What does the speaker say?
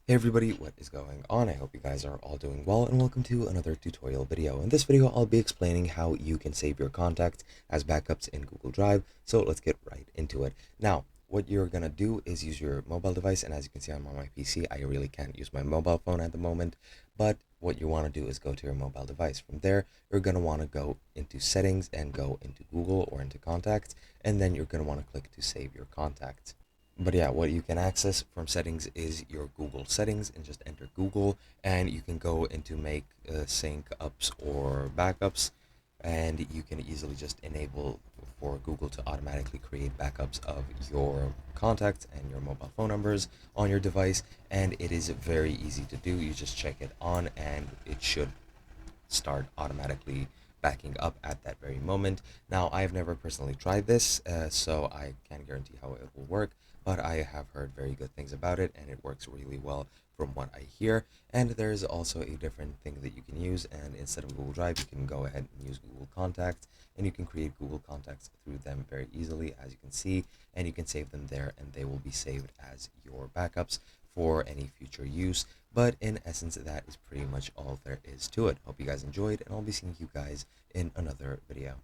Hey everybody, what is going on? I hope you guys are all doing well and welcome to another tutorial video. In this video, I'll be explaining how you can save your contacts as backups in Google Drive. So let's get right into it. Now, what you're gonna do is use your mobile device, and as you can see, I'm on my PC. I really can't use my mobile phone at the moment, but what you want to do is go to your mobile device. From there, you're gonna want to go into settings and go into Google or into contacts, and then you're gonna want to click to save your contacts. But yeah, what you can access from settings is your Google settings and just enter Google, and you can go into make sync ups or backups, and you can easily just enable for Google to automatically create backups of your contacts and your mobile phone numbers on your device. And it is very easy to do. You just check it on and it should start automatically backing up at that very moment. Now, I've never personally tried this, so I can't guarantee how it will work, but I have heard very good things about it, and it works really well from what I hear. And there's also a different thing that you can use, and instead of Google Drive, you can go ahead and use Google Contacts, and you can create Google Contacts through them very easily, as you can see, and you can save them there, and they will be saved as your backups for any future use. But in essence, that is pretty much all there is to it. Hope you guys enjoyed, and I'll be seeing you guys in another video.